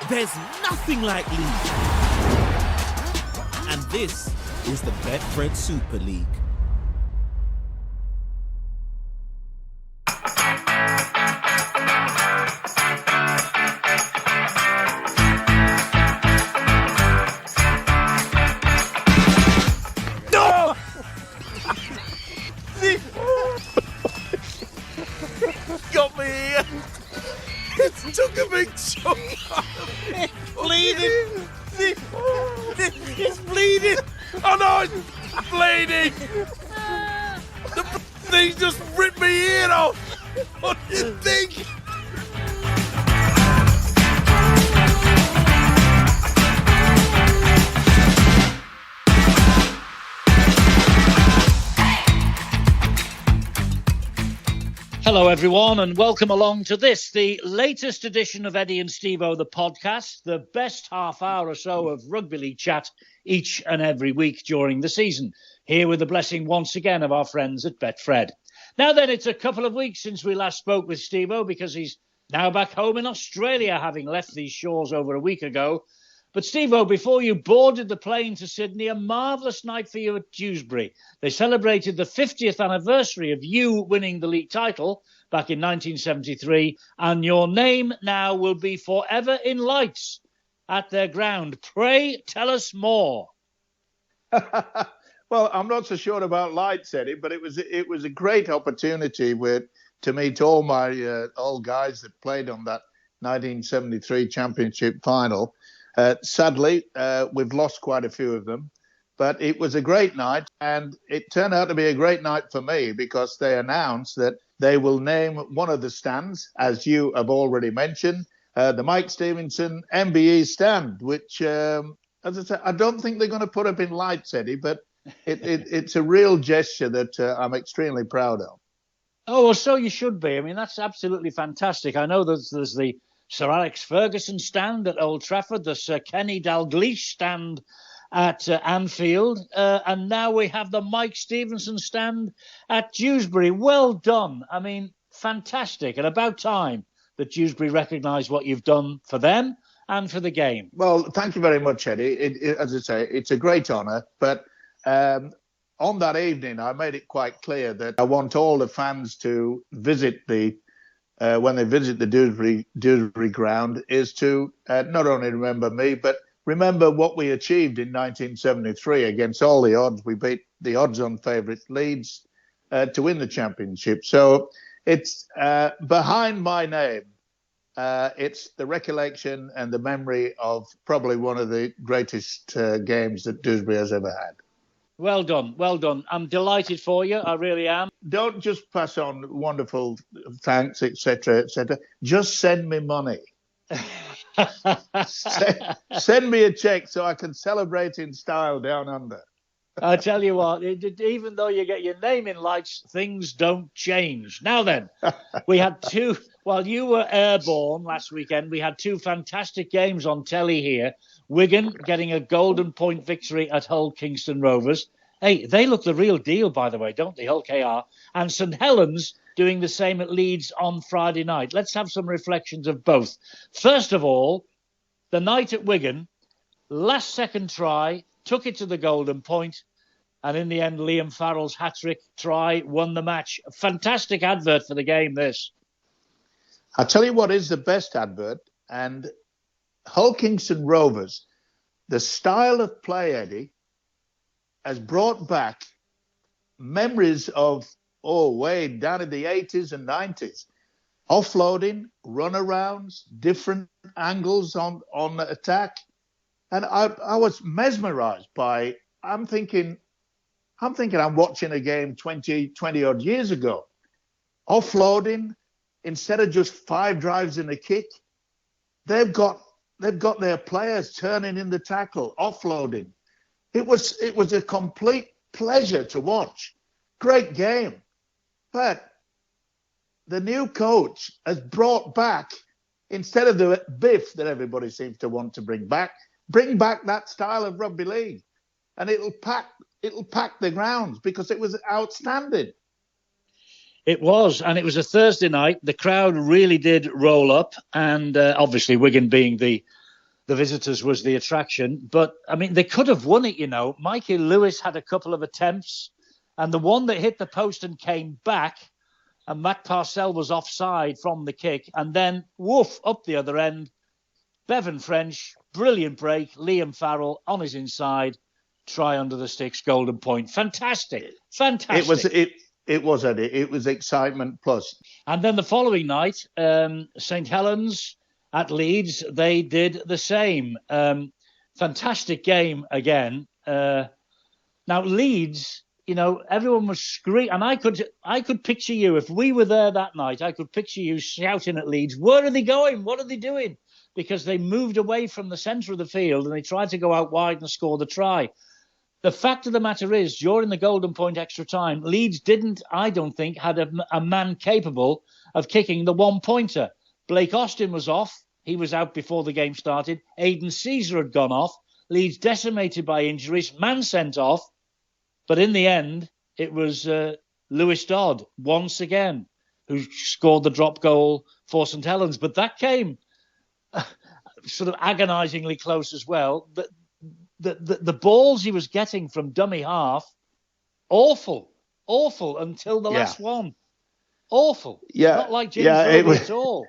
There's nothing like League. And this is the Betfred Super League. No! Got me here. It took a big chunk out of it. Bleeding. It's bleeding. Oh no, it's bleeding. The thing just ripped my ear off. What do you think? Hello, everyone, and welcome along to this, the latest edition of Eddie and Stevo, the podcast, the best half hour or so of rugby league chat each and every week during the season, here with the blessing once again of our friends at Betfred. Now then, it's a couple of weeks since we last spoke with Stevo because he's now back home in Australia, having left these shores over a week ago. But Stevo, before you boarded the plane to Sydney, a marvellous night for you at Dewsbury. They celebrated the 50th anniversary of you winning the league title back in 1973, and your name now will be forever in lights at their ground. Pray tell us more. Well, I'm not so sure about lights, Eddie, but it was a great opportunity to meet all my old guys that played on that 1973 championship final. Sadly, we've lost quite a few of them, but it was a great night, and it turned out to be a great night for me because they announced that they will name one of the stands, as you have already mentioned, the Mike Stevenson MBE stand, which, as I said, I don't think they're going to put up in lights, Eddie, but it's a real gesture that I'm extremely proud of. Oh, well, so you should be. I mean, that's absolutely fantastic. I know there's the Sir Alex Ferguson stand at Old Trafford, the Sir Kenny Dalglish stand at Anfield, and now we have the Mike Stevenson stand at Dewsbury. Well done. I mean, fantastic. And about time that Dewsbury recognise what you've done for them and for the game. Well, thank you very much, Eddie. As I say, it's a great honour, but on that evening, I made it quite clear that I want all the fans to visit when they visit the Dewsbury ground, is to not only remember me, but remember what we achieved in 1973 against all the odds. We beat the odds-on favourite Leeds to win the championship. So it's behind my name. It's the recollection and the memory of probably one of the greatest games that Dewsbury has ever had. Well done, well done. I'm delighted for you, I really am. Don't just pass on wonderful thanks, etc., etc. Just send me money. Send me a cheque so I can celebrate in style down under. I tell you what, even though you get your name in lights, things don't change. Now then, we had while you were airborne last weekend, we had two fantastic games on telly here. Wigan getting a golden point victory at Hull Kingston Rovers. Hey, they look the real deal, by the way, don't they, Hull KR? And St Helens doing the same at Leeds on Friday night. Let's have some reflections of both. First of all, the night at Wigan, last second try, took it to the golden point, and in the end, Liam Farrell's hat-trick try won the match. A fantastic advert for the game, this. I'll tell you what is the best advert, and Hull Kingston Rovers, the style of play, Eddie, has brought back memories of, way down in the 80s and 90s. Offloading, runarounds, different angles on attack. And I was mesmerised by, I'm thinking I'm watching a game 20 odd years ago. Offloading, instead of just 5 drives and a kick, they've got their players turning in the tackle, offloading. It was a complete pleasure to watch. Great game. But the new coach has brought back, instead of the biff that everybody seems to want to bring back that style of rugby league. And it'll pack the grounds because it was outstanding. It was, and it was a Thursday night. The crowd really did roll up, and obviously Wigan being the the visitors was the attraction. But, I mean, they could have won it, you know. Mikey Lewis had a couple of attempts, and the one that hit the post and came back, and Matt Parcell was offside from the kick, and then, woof, up the other end, Bevan French, brilliant break, Liam Farrell on his inside, try under the sticks, golden point. Fantastic. It was, Eddie. It was excitement plus. And then the following night, St Helens at Leeds, they did the same. Fantastic game again. Now Leeds, you know, everyone was screaming, and I could picture you, if we were there that night, I could picture you shouting at Leeds, where are they going? What are they doing? Because they moved away from the centre of the field and they tried to go out wide and score the try. The fact of the matter is, during the golden point extra time, Leeds didn't, I don't think, had a man capable of kicking the one-pointer. Blake Austin was off. He was out before the game started. Aidan Caesar had gone off. Leeds decimated by injuries. Man sent off. But in the end, it was Lewis Dodd, once again, who scored the drop goal for St Helens. But that came sort of agonisingly close as well. The balls he was getting from dummy half, awful until the last one. Awful. Yeah. Not like James Roby at all.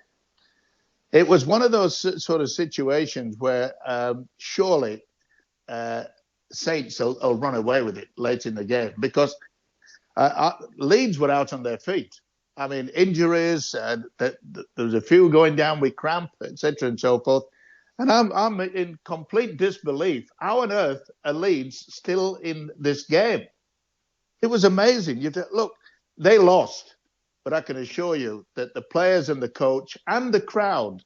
It was one of those sort of situations where surely Saints will run away with it late in the game because Leeds were out on their feet. I mean, injuries, there was a few going down with cramp, etc. and so forth. And I'm in complete disbelief. How on earth are Leeds still in this game? It was amazing. Look, they lost, but I can assure you that the players and the coach and the crowd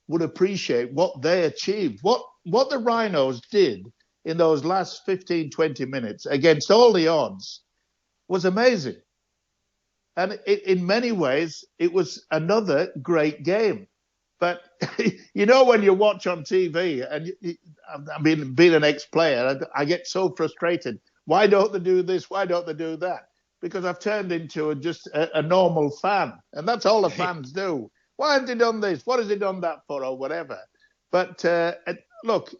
would appreciate what they achieved. What the Rhinos did in those last 15, 20 minutes against all the odds was amazing. And in many ways, it was another great game. But, you know, when you watch on TV, and I mean, being an ex-player, I get so frustrated. Why don't they do this? Why don't they do that? Because I've turned into just a normal fan. And that's all the fans do. Why haven't they done this? What has he done that for or whatever? But, look,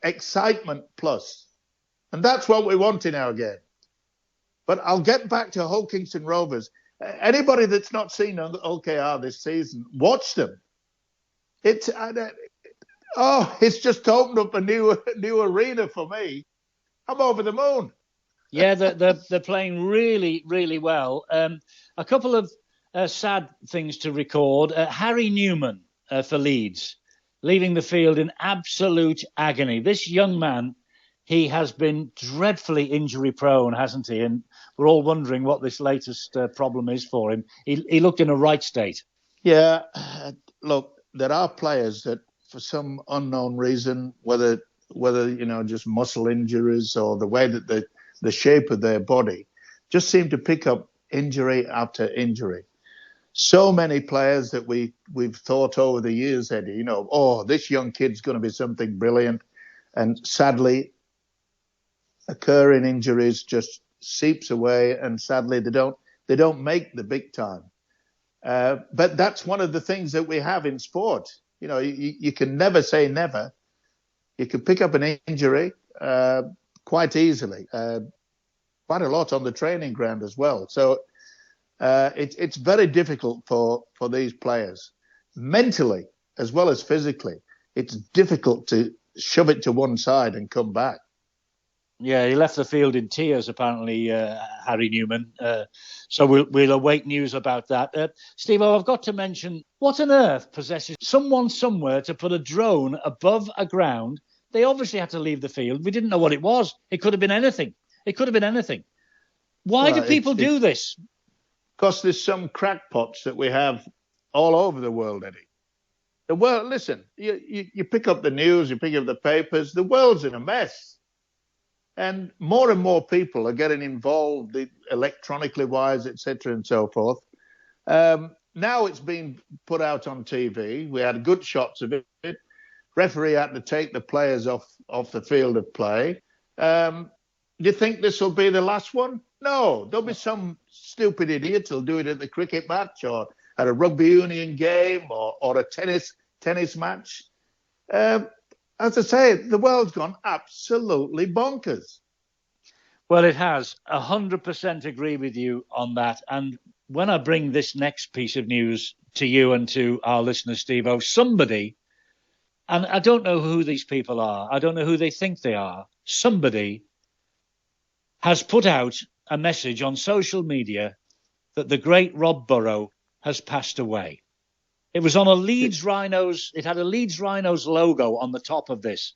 excitement plus. And that's what we want in our game. But I'll get back to Hull Kingston Rovers. Anybody that's not seen OKR this season, watch them. It's just opened up a new arena for me. I'm over the moon. Yeah, they're playing really, really well. A couple of sad things to record. Harry Newman for Leeds, leaving the field in absolute agony. This young man, he has been dreadfully injury prone, hasn't he? And we're all wondering what this latest problem is for him. He looked in a right state. Yeah, look. There are players that, for some unknown reason, whether you know, just muscle injuries or the way that the shape of their body, just seem to pick up injury after injury. So many players that we've thought over the years, Eddie, you know, oh, this young kid's going to be something brilliant, and sadly, occurring injuries just seeps away, and sadly they don't make the big time. But that's one of the things that we have in sport. You know, you can never say never. You can pick up an injury quite easily, quite a lot on the training ground as well. So it's very difficult for these players, mentally as well as physically. It's difficult to shove it to one side and come back. Yeah, he left the field in tears, apparently, Harry Newman. So we'll await news about that. Stevo, I've got to mention, what on earth possesses someone somewhere to put a drone above a ground? They obviously had to leave the field. We didn't know what it was. It could have been anything. Why do people do this? Because there's some crackpots that we have all over the world, Eddie. The world, listen, you pick up the news, you pick up the papers, the world's in a mess. And more people are getting involved electronically wise, etc. and so forth. Now it's been put out on TV. We had good shots of it. Referee had to take the players off the field of play. Do you think this will be the last one? No, there'll be some stupid idiot who'll do it at the cricket match or at a rugby union game or a tennis match. as I say, the world's gone absolutely bonkers. Well, it has. 100% agree with you on that. And when I bring this next piece of news to you and to our listeners, Stevo, somebody, and I don't know who these people are, I don't know who they think they are, somebody has put out a message on social media that the great Rob Burrow has passed away. It was on a Leeds Rhinos, it had a Leeds Rhinos logo on the top of this.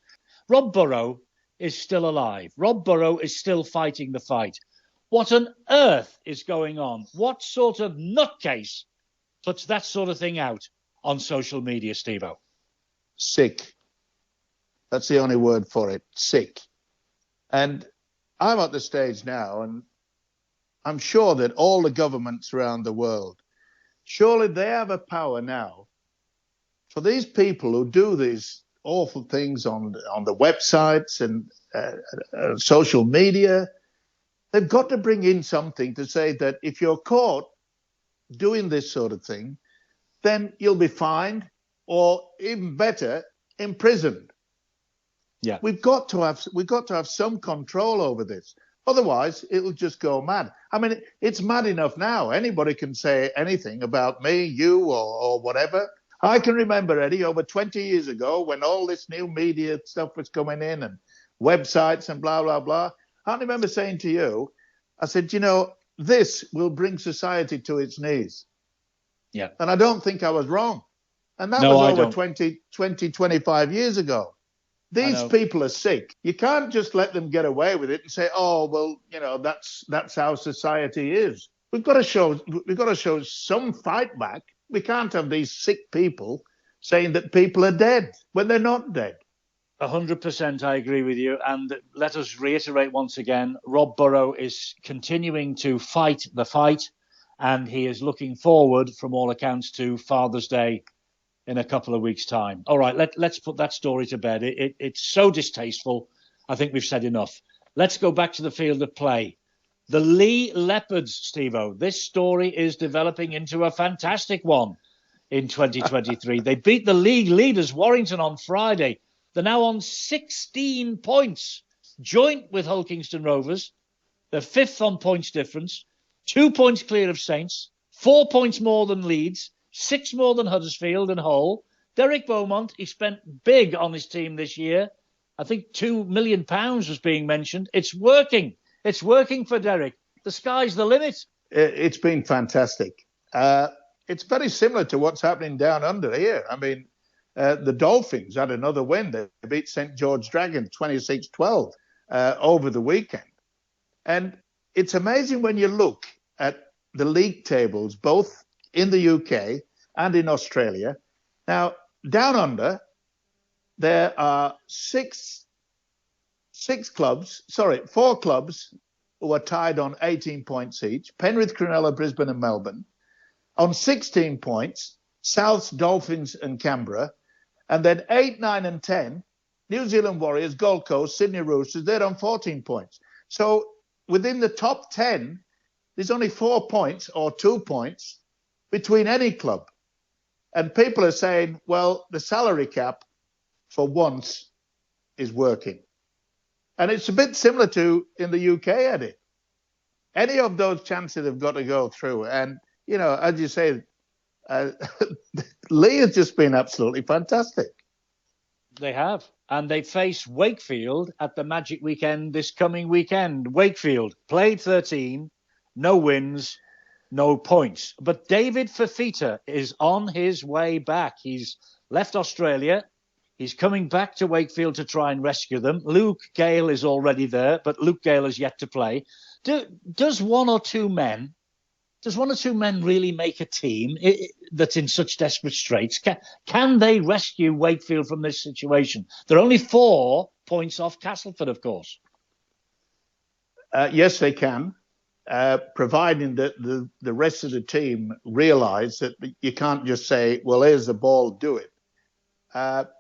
Rob Burrow is still alive. Rob Burrow is still fighting the fight. What on earth is going on? What sort of nutcase puts that sort of thing out on social media, Stevo? Sick. That's the only word for it. Sick. And I'm at the stage now, and I'm sure that all the governments around the world, surely they have a power now for these people who do these awful things on the websites and social media. They've got to bring in something to say that if you're caught doing this sort of thing, then you'll be fined, or even better, imprisoned. Yeah, we've got to have some control over this. Otherwise, it'll just go mad. I mean, it's mad enough now. Anybody can say anything about me, you, or whatever. I can remember, Eddie, over 20 years ago, when all this new media stuff was coming in and websites and blah, blah, blah. I remember saying to you, I said, this will bring society to its knees. Yeah. And I don't think I was wrong. And that No, was I over don't. 25 years ago. These people are sick. You can't just let them get away with it and say, "Oh, well, that's how society is." We've got to show some fight back. We can't have these sick people saying that people are dead when they're not dead. 100%, I agree with you. And let us reiterate once again, Rob Burrow is continuing to fight the fight, and he is looking forward, from all accounts, to Father's Day in a couple of weeks' time. All right, let's put that story to bed. It's so distasteful. I think we've said enough. Let's go back to the field of play. The Lee Leopards, Stevo. This story is developing into a fantastic one in 2023. They beat the league leaders, Warrington, on Friday. They're now on 16 points, joint with Hull Kingston Rovers. They're fifth on points difference, 2 points clear of Saints, 4 points more than Leeds, 6 more than Huddersfield and Hull. Derek Beaumont, he spent big on his team this year. I think £2 million was being mentioned. It's working. It's working for Derek. The sky's the limit. It's been fantastic. It's very similar to what's happening down under here. I mean, the Dolphins had another win. They beat St. George Dragons 26-12 over the weekend. And it's amazing when you look at the league tables, both in the UK and in Australia. Now, down under, there are four clubs who are tied on 18 points each. Penrith, Cronulla, Brisbane and Melbourne. On 16 points, Souths, Dolphins and Canberra. And then 8, 9 and 10, New Zealand Warriors, Gold Coast, Sydney Roosters, they're on 14 points. So within the top 10, there's only 4 points or 2 points between any club. And people are saying, well, the salary cap for once is working. And it's a bit similar to in the UK, Eddie. Any of those chances have got to go through. And, as you say, Lee has just been absolutely fantastic. They have. And they face Wakefield at the Magic Weekend this coming weekend. Wakefield played 13, no wins, no points. But David Fafita is on his way back. He's left Australia. He's coming back to Wakefield to try and rescue them. Luke Gale is already there, but Luke Gale has yet to play. Does one or two men really make a team that's in such desperate straits? Can they rescue Wakefield from this situation? They're only 4 points off Castleford, of course. Yes, they can, providing that the rest of the team realise that you can't just say, well, here's the ball, do it.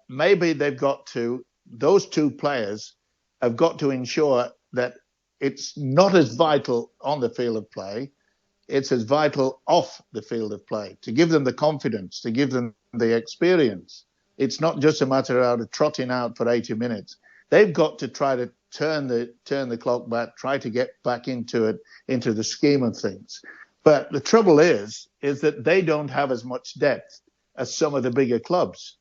Maybe those two players have got to ensure that it's not as vital on the field of play. It's as vital off the field of play, to give them the confidence, to give them the experience. It's not just a matter of trotting out for 80 minutes. They've got to try to turn the clock back, try to get back into the scheme of things. But the trouble is that they don't have as much depth as some of the bigger clubs.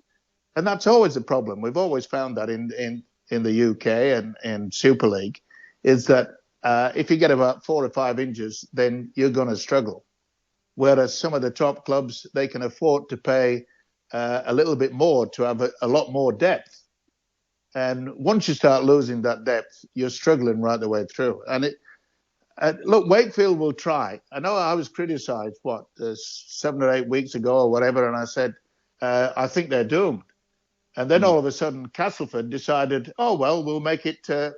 And that's always a problem. We've always found that in the UK and in Super League, is that if you get about 4 or 5 injuries, then you're going to struggle. Whereas some of the top clubs, they can afford to pay a little bit more to have a lot more depth. And once you start losing that depth, you're struggling right the way through. And look, Wakefield will try. I know I was criticised, 7 or 8 weeks ago or whatever, and I said, I think they're doomed. And then all of a sudden, Castleford decided, oh, well, we'll make it a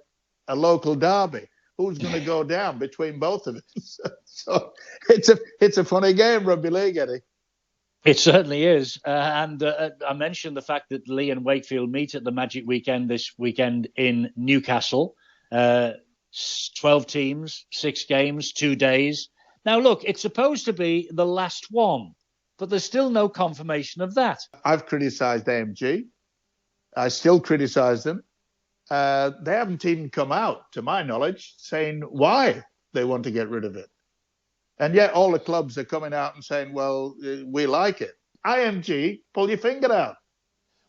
local derby. Who's going to go down between both of us? So it's a funny game, rugby league, Eddie. It certainly is. And I mentioned the fact that Lee and Wakefield meet at the Magic Weekend this weekend in Newcastle. 12 teams, 6 games, 2 days. Now, look, it's supposed to be the last one, but there's still no confirmation of that. I've criticised AMG. I still criticise them. They haven't even come out, to my knowledge, saying why they want to get rid of it. And yet all the clubs are coming out and saying, well, we like it. IMG, pull your finger out.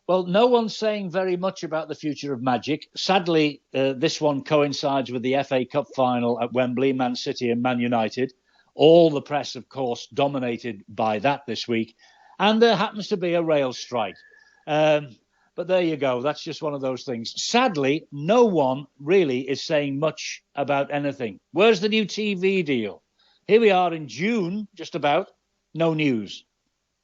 Well, no one's saying very much about the future of Magic. Sadly, this one coincides with the FA Cup final at Wembley, Man City and Man United. All the press, of course, dominated by that this week. And there happens to be a rail strike. But there you go. That's just one of those things. Sadly, no one really is saying much about anything. Where's the new TV deal? Here we are in June, just about. No news.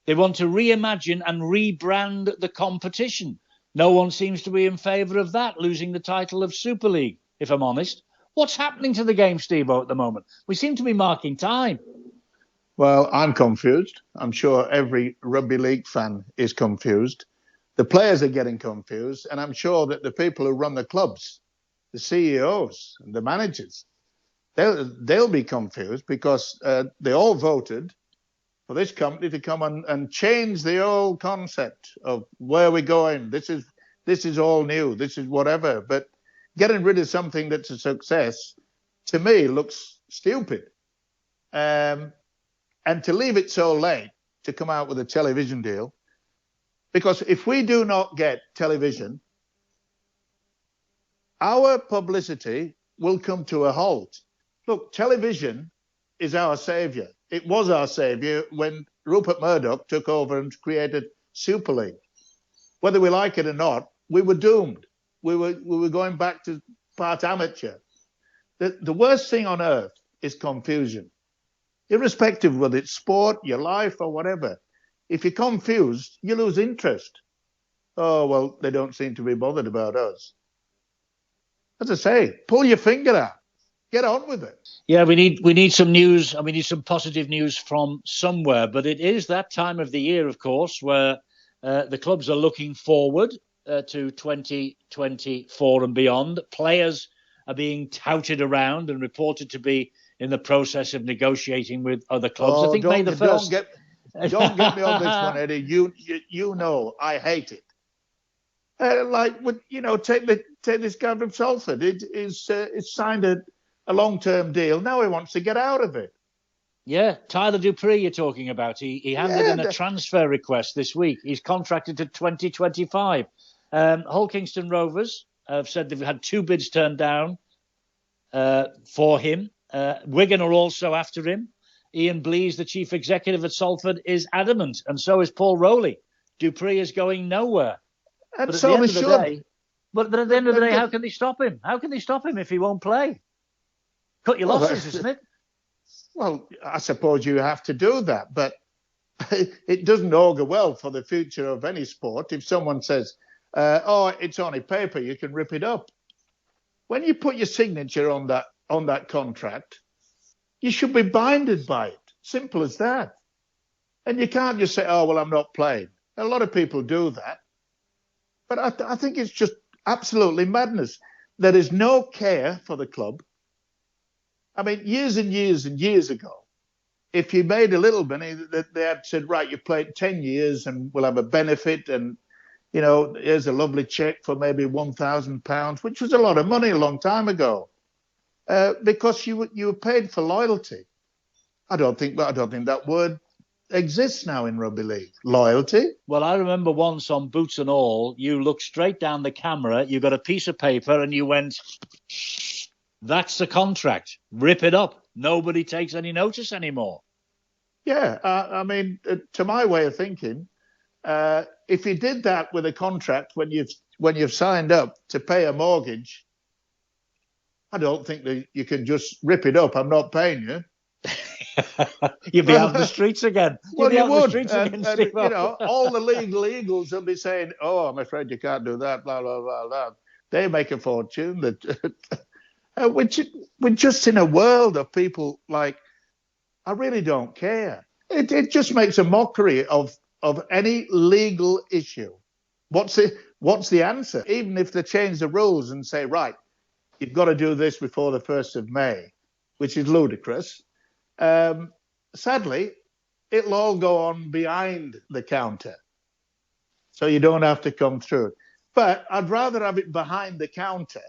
They want to reimagine and rebrand the competition. No one seems to be in favour of that, losing the title of Super League, if I'm honest. What's happening to the game, Stevo, at the moment? We seem to be marking time. Well, I'm confused. I'm sure every rugby league fan is confused. The players are getting confused, and I'm sure that the people who run the clubs, the CEOs and the managers, they'll be confused because they all voted for this company to come and change the old concept of where we're going. This is all new. This is whatever. But getting rid of something that's a success, to me, looks stupid. And to leave it so late to come out with a television deal, because if we do not get television, our publicity will come to a halt. Look, television is our saviour. It was our saviour when Rupert Murdoch took over and created Super League. Whether we like it or not, we were doomed. We were going back to part amateur. The worst thing on earth is confusion. Irrespective of whether it's sport, your life, or whatever. If you're confused, you lose interest. Oh, well, they don't seem to be bothered about us. As I say, pull your finger out. Get on with it. Yeah, we need some news, and we need some positive news from somewhere. But it is that time of the year, of course, where the clubs are looking forward to 2024 and beyond. Players are being touted around and reported to be in the process of negotiating with other clubs. I think May the 1st. Don't get me on this one, Eddie. You know I hate it. Take this guy from Salford. It's signed a long-term deal. Now he wants to get out of it. Yeah, Tyler Dupree you're talking about. He handed in a transfer request this week. He's contracted to 2025. Hull Kingston Rovers have said they've had 2 bids turned down for him. Wigan are also after him. Ian Blease, the chief executive at Salford, is adamant, and so is Paul Rowley. Dupree is going nowhere. And so they should. But at the end of the day, how can they stop him? How can they stop him if he won't play? Cut your losses, isn't it? Well, I suppose you have to do that, but it doesn't augur well for the future of any sport if someone says, it's only paper, you can rip it up. When you put your signature on that contract, you should be binded by it. Simple as that. And you can't just say, I'm not playing. A lot of people do that. But I think it's just absolutely madness. There is no care for the club. I mean, years and years and years ago, if you made a little money, they had said, right, you played 10 years and we'll have a benefit. And Here's a lovely cheque for maybe £1,000, which was a lot of money a long time ago, because you were paid for loyalty. I don't think that word exists now in rugby league. Loyalty. Well, I remember once on Boots and All, you looked straight down the camera, you got a piece of paper, and you went, "That's the contract. Rip it up. Nobody takes any notice anymore." Yeah, I mean, to my way of thinking, if you did that with a contract when you've signed up to pay a mortgage, I don't think that you can just rip it up. I'm not paying you. You'd be out in the streets again. Well, you would. And, all the legal eagles will be saying, "Oh, I'm afraid you can't do that." Blah blah blah blah. They make a fortune. We're just in a world of people like, I really don't care. It just makes a mockery of any legal issue. What's the answer? Even if they change the rules and say, right, you've got to do this before the 1st of May, which is ludicrous. Sadly, it'll all go on behind the counter, so you don't have to come through. But I'd rather have it behind the counter,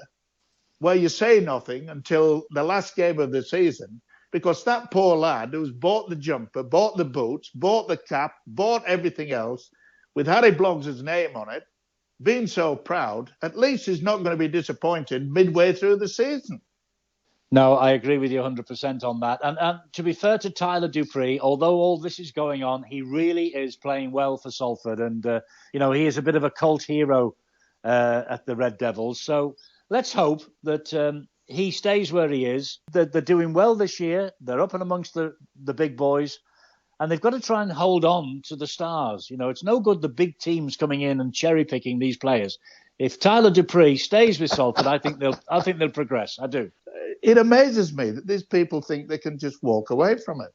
where you say nothing until the last game of the season, because that poor lad who's bought the jumper, bought the boots, bought the cap, bought everything else, with Harry Bloggs' name on it, being so proud, at least he's not going to be disappointed midway through the season. No, I agree with you 100% on that. And to be fair to Tyler Dupree, although all this is going on, he really is playing well for Salford. And, he is a bit of a cult hero at the Red Devils. So let's hope that he stays where he is. They're doing well this year. They're up and amongst the big boys. And they've got to try and hold on to the stars. It's no good the big teams coming in and cherry-picking these players. If Tyler Dupree stays with Salford, I think they'll progress. I do. It amazes me that these people think they can just walk away from it.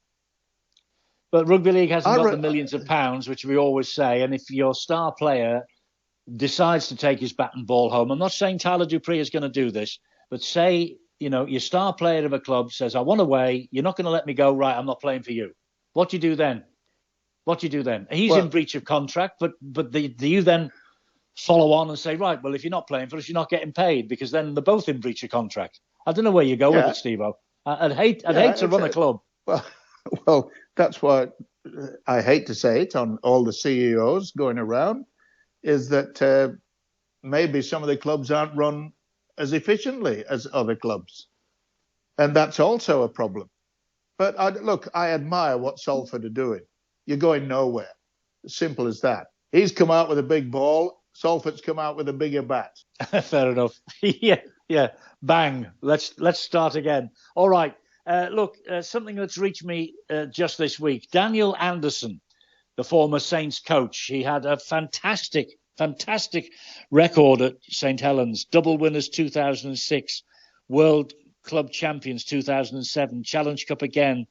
But Rugby League hasn't got the millions of pounds, which we always say. And if your star player decides to take his bat and ball home, I'm not saying Tyler Dupree is going to do this, but say, your star player of a club says, "I want away. You're not going to let me go. Right, I'm not playing for you." What do you do then? He's in breach of contract, but do you then follow on and say, right, well, if you're not playing for us, you're not getting paid, because then they're both in breach of contract? I don't know where you go with it, Stevo. I'd hate to run a club. Well, that's why I hate to say it on all the CEOs going around, is that maybe some of the clubs aren't run as efficiently as other clubs. And that's also a problem. But I admire what Salford are doing. You're going nowhere. Simple as that. He's come out with a big ball. Salford's come out with a bigger bat. Fair enough. Yeah. Bang. Let's start again. All right. Something that's reached me just this week. Daniel Anderson, the former Saints coach, he had a fantastic record at St Helens. Double winners 2006, World Club Champions 2007, Challenge Cup again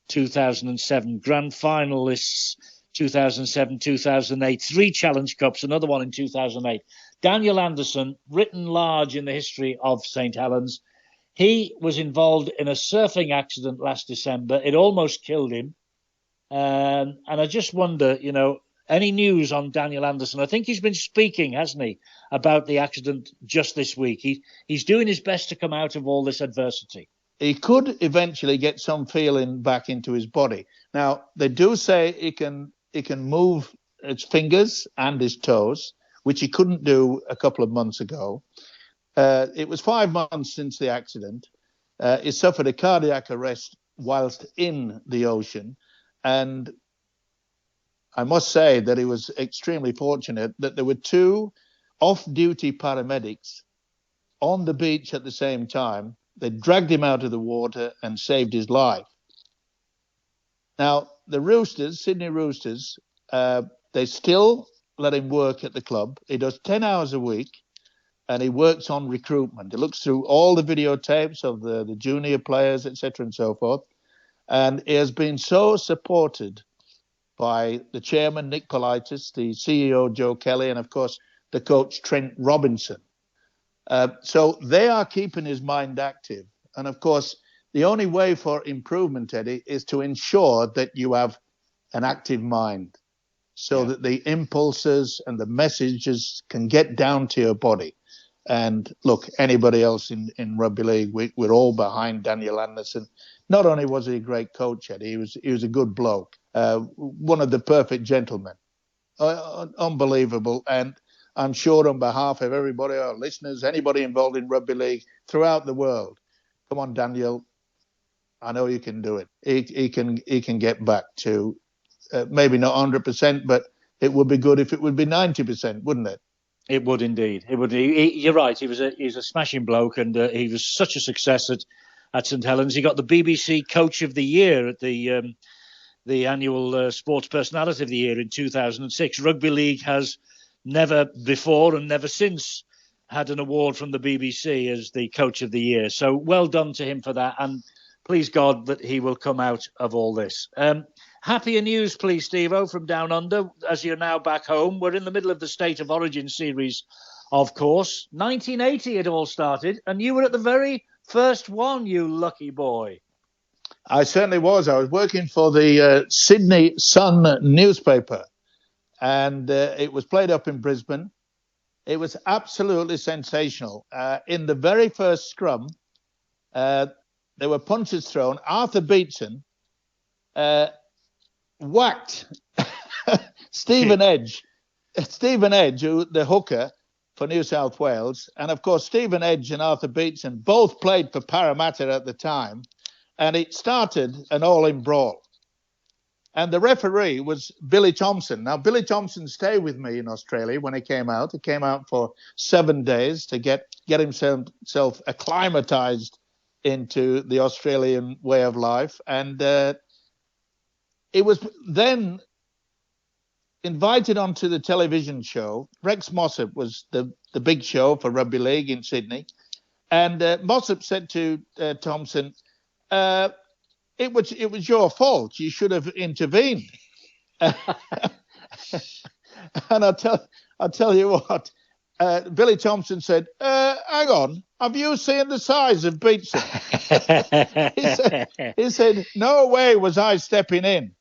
2007, Grand Finalists 2007, 2008, 3 Challenge Cups, another one in 2008. Daniel Anderson, written large in the history of St Helens. He was involved in a surfing accident last December. It almost killed him. And I just wonder, any news on Daniel Anderson? I think he's been speaking, hasn't he, about the accident just this week. He's doing his best to come out of all this adversity. He could eventually get some feeling back into his body. Now, they do say he can move his fingers and his toes, which he couldn't do a couple of months ago. It was 5 months since the accident. He suffered a cardiac arrest whilst in the ocean. And I must say that he was extremely fortunate that there were 2 off-duty paramedics on the beach at the same time. They dragged him out of the water and saved his life. Now, the Roosters, Sydney Roosters, they still let him work at the club. He does 10 hours a week, and he works on recruitment. He looks through all the videotapes of the junior players, etc., and so forth. And he has been so supported by the chairman, Nick Politis, the CEO, Joe Kelly, and, of course, the coach, Trent Robinson. So they are keeping his mind active. And, of course, the only way for improvement, Eddie, is to ensure that you have an active mind. so that the impulses and the messages can get down to your body. And look, anybody else in rugby league, we're all behind Daniel Anderson. Not only was he a great coach, Eddie, he was a good bloke, one of the perfect gentlemen, unbelievable. And I'm sure on behalf of everybody, our listeners, anybody involved in rugby league throughout the world, come on, Daniel, I know you can do it. He can get back to maybe not 100%, but it would be good if it would be 90%, wouldn't it? It would indeed. It would. You're right. He was a smashing bloke, and he was such a success at St Helens. He got the BBC Coach of the Year at the annual Sports Personality of the Year in 2006. Rugby League has never before and never since had an award from the BBC as the Coach of the Year. So well done to him for that, and please God that he will come out of all this. Happier news, please, Stevo, from down under, as you're now back home. We're in the middle of the State of Origin series, of course. 1980 it all started, and you were at the very first one, you lucky boy. I certainly was. I was working for the Sydney Sun newspaper, and it was played up in Brisbane. It was absolutely sensational. In the very first scrum, there were punches thrown. Arthur Beetson whacked Stephen Edge, the hooker for New South Wales. And of course, Stephen Edge and Arthur Beetson both played for Parramatta at the time. And it started an all-in brawl. And the referee was Billy Thompson. Now, Billy Thompson stayed with me in Australia when he came out. He came out for 7 days to get himself acclimatized into the Australian way of life. And it was then invited onto the television show. Rex Mossop was the big show for rugby league in Sydney. And Mossop said to Thompson, it was your fault. You should have intervened. And I'll tell you what, Billy Thompson said, hang on, have you seen the size of Beetson? he said, no way was I stepping in.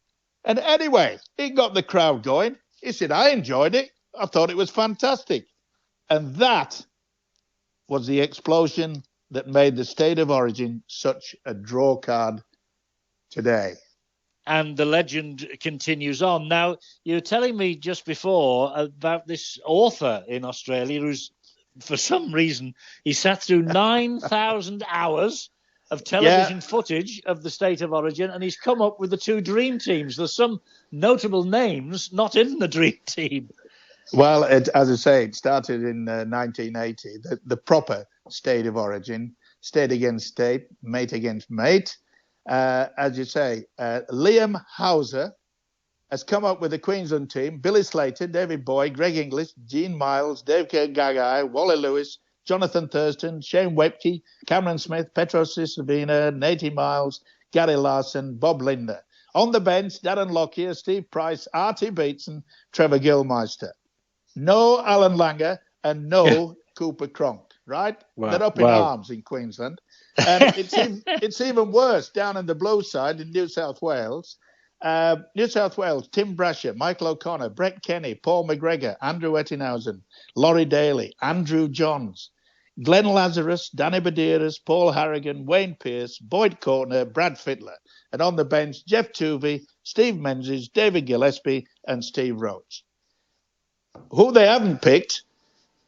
And anyway, he got the crowd going. He said, I enjoyed it. I thought it was fantastic. And that was the explosion that made the State of Origin such a draw card today. And the legend continues on. Now, you were telling me just before about this author in Australia who's, for some reason, he sat through 9,000 hours of television footage of the State of Origin, and he's come up with the two dream teams. There's some notable names not in the dream team. Well, as I say, it started in 1980, the proper State of Origin, state against state, mate against mate. As you say, Liam Hauser has come up with the Queensland team. Billy Slater, David Boyd, Greg English, Gene Miles, Dave Gagai, Wally Lewis, Jonathan Thurston, Shane Webke, Cameron Smith, Petros Sisavina, Natey Miles, Gary Larson, Bob Linder. On the bench, Darren Lockyer, Steve Price, Artie Beetson, Trevor Gilmeister. No Alan Langer and no Cooper Cronk, right? Wow. They're up in arms in Queensland. And it's even worse down in the blue side in New South Wales. Tim Brasher, Michael O'Connor, Brett Kenny, Paul McGregor, Andrew Ettinghausen, Laurie Daly, Andrew Johns, Glenn Lazarus, Danny Badeiras, Paul Harrigan, Wayne Pearce, Boyd Courtner, Brad Fittler. And on the bench, Jeff Tuvey, Steve Menzies, David Gillespie, and Steve Rhodes. Who they haven't picked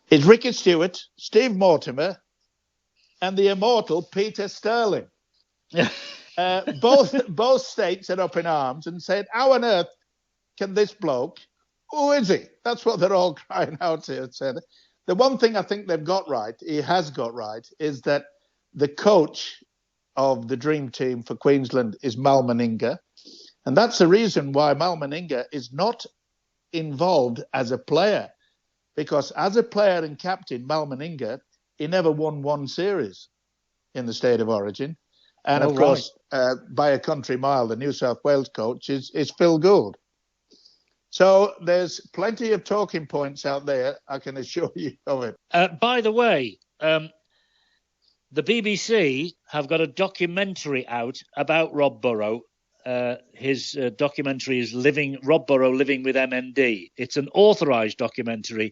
is Ricky Stewart, Steve Mortimer, and the immortal Peter Sterling. Both states are up in arms and said, how on earth can this bloke, who is he? That's what they're all crying out here. Said. The one thing I think they've got right, he has got right, is that the coach of the dream team for Queensland is Mal Meninga. And that's the reason why Mal Meninga is not involved as a player. Because as a player and captain, Mal Meninga, he never won one series in the State of Origin. And of course, by a country mile, the New South Wales coach is Phil Gould. So there's plenty of talking points out there, I can assure you of it. By the way, the BBC have got a documentary out about Rob Burrow. his documentary is Rob Burrow Living with MND. It's an authorised documentary,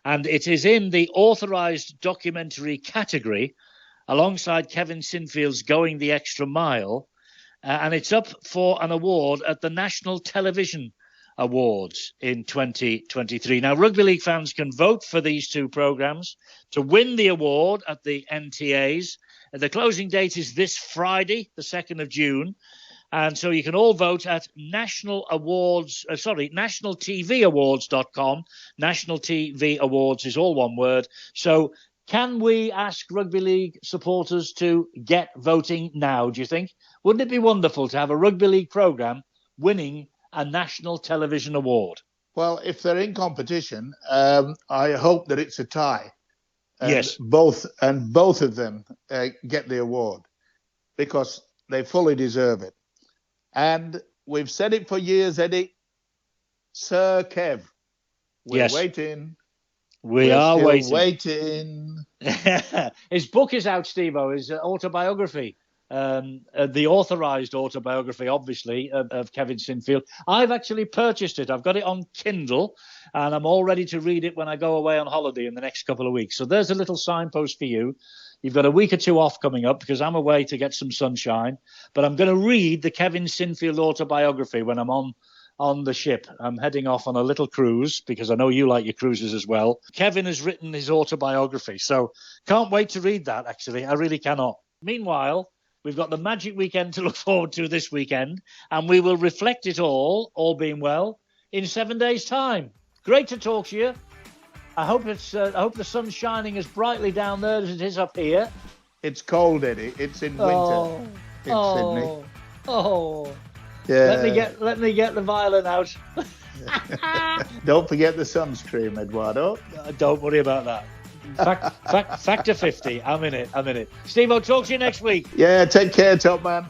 and it is in the authorised documentary category alongside Kevin Sinfield's Going the Extra Mile, and it's up for an award at the National Television Awards in 2023. Now, rugby league fans can vote for these two programmes to win the award at the NTAs. The closing date is this Friday, the 2nd of June. And so you can all vote at nationaltvawards.com. National TV Awards is all one word. So can we ask rugby league supporters to get voting now, do you think? Wouldn't it be wonderful to have a rugby league programme winning a national television award? Well, if they're in competition, I hope that it's a tie. Yes. Both of them get the award because they fully deserve it. And we've said it for years, Eddie. Sir Kev, we're waiting. We're waiting. His book is out, Stevo, his autobiography. The authorised autobiography, obviously, of Kevin Sinfield. I've actually purchased it. I've got it on Kindle, and I'm all ready to read it when I go away on holiday in the next couple of weeks. So there's a little signpost for you. You've got a week or two off coming up because I'm away to get some sunshine. But I'm going to read the Kevin Sinfield autobiography when I'm on the ship. I'm heading off on a little cruise because I know you like your cruises as well. Kevin has written his autobiography, so can't wait to read that, actually. I really cannot. Meanwhile, we've got the Magic Weekend to look forward to this weekend, and we will reflect it all being well, in 7 days' time. Great to talk to you. I hope the sun's shining as brightly down there as it is up here. It's cold, Eddie. It's in winter in Sydney. Oh. Yeah. Let me get the violin out. Don't forget the sunscreen, Eduardo. Don't worry about that. Factor 50. I'm in it. Steve, I'll talk to you next week. Yeah, take care, top man.